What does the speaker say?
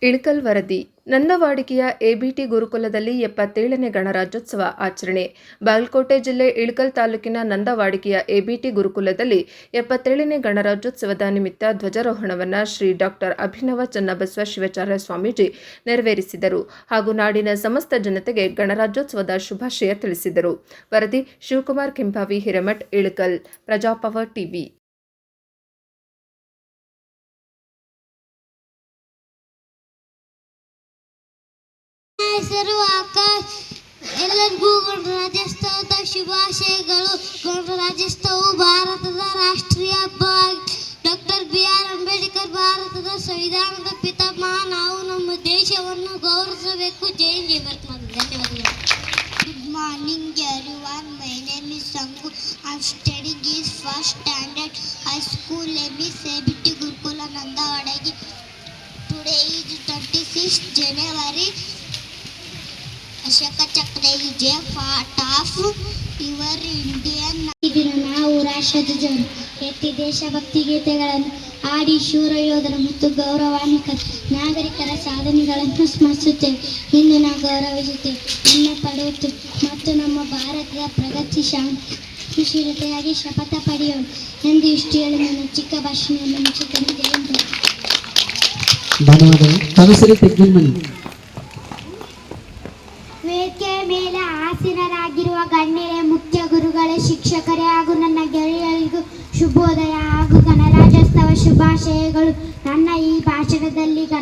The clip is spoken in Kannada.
ಇಳಕಲ್ ವರದಿ. ನಂದವಾಡಿಕೆಯ ಎಬಿಟಿ ಗುರುಕುಲದಲ್ಲಿ 77ನೇ ಗಣರಾಜ್ಯೋತ್ಸವ ಆಚರಣೆ. ಬಾಗಲಕೋಟೆ ಜಿಲ್ಲೆ ಇಳಕಲ್ ತಾಲೂಕಿನ ನಂದವಾಡಿಕೆಯ ಎಬಿಟಿ ಗುರುಕುಲದಲ್ಲಿ 77ನೇ ಗಣರಾಜ್ಯೋತ್ಸವದ ನಿಮಿತ್ತ ಧ್ವಜಾರೋಹಣವನ್ನು ಶ್ರೀ ಡಾಕ್ಟರ್ ಅಭಿನವ ಚನ್ನಬಸವ ಶಿವಾಚಾರ್ಯ ಸ್ವಾಮೀಜಿ ನೆರವೇರಿಸಿದರು ಹಾಗೂ ನಾಡಿನ ಸಮಸ್ತ ಜನತೆಗೆ ಗಣರಾಜ್ಯೋತ್ಸವದ ಶುಭಾಶಯ ತಿಳಿಸಿದರು. ವರದಿ ಶಿವಕುಮಾರ್ ಕೆಂಪಾವಿ ಹಿರೇಮಠ್, ಇಳಕಲ್, ಪ್ರಜಾಪವರ್ ಟಿವಿ. ಹೆಸರು ಆಕಾಶ್. ಎಲ್ಲರಿಗೂ ಗಣರಾಜ್ಯೋತ್ಸವದ ಶುಭಾಶಯಗಳು. ಗಣರಾಜ್ಯೋತ್ಸವವು ಭಾರತದ ರಾಷ್ಟ್ರೀಯ ಹಬ್ಬವಾಗಿದೆ. ಡಾಕ್ಟರ್ BR ಅಂಬೇಡ್ಕರ್ ಭಾರತದ ಸಂವಿಧಾನದ ಪಿತಾಮಹ. ನಾವು ನಮ್ಮ ದೇಶವನ್ನು ಗೌರವಿಸಬೇಕು. ಜೈ ಭಾರತ್ ಮಾತಾ. ಧನ್ಯವಾದಗಳು. Good morning everyone. My name is Sangu. I am studying in first standard high school ABT Gurukula Nandavadagi. Today is 26th January. Ashoka Chakra is a part of your Indian. ಇದರ ನಾವು ರಾಷ್ಟ್ರದ ಜನರು ಎತ್ತಿ ದೇಶಭಕ್ತಿ ಗೀತೆಗಳನ್ನು ಹಾಡಿ ಶೂರ ಯೋಧರ ಮತ್ತು ಗೌರವಾನ್ವಿತ ನಾಗರಿಕರ ಸಾಧನೆಗಳನ್ನು ಸ್ಮರಿಸುತ್ತೇವೆ. ಇಂದು ನಾವು ಗೌರವಿಸುತ್ತೇವೆ, ಹೆಮ್ಮೆ ಪಡೆಯುತ್ತೇವೆ ಮತ್ತು ನಮ್ಮ ಭಾರತದ ಪ್ರಗತಿ ಶಾಂತಿಶೀಲತೆಯಾಗಿ ಶಪಥ ಪಡೆಯೋಣ ಎಂದು ಇಷ್ಟು ಹೇಳಿ ನನ್ನ ಚಿಕ್ಕ ಭಾಷಣವನ್ನು ಮುಗಿಸುತ್ತೇನೆ. ಧನ್ಯವಾದಗಳು. ವೇದಿಕೆಯ ಮೇಲೆ ಆಸೀನರಾಗಿರುವ ಗಣ್ಯರೇ, ಮುಖ್ಯ ಗುರುಗಳೇ, ಶಿಕ್ಷಕರೇ ಹಾಗೂ ನನ್ನ ಗೆಳೆಯರಿಗೂ ಶುಭೋದಯ ಹಾಗೂ ಗಣರಾಜ್ಯೋತ್ಸವ ಶುಭಾಶಯಗಳು. ನನ್ನ ಈ ಭಾಷಣದಲ್ಲಿ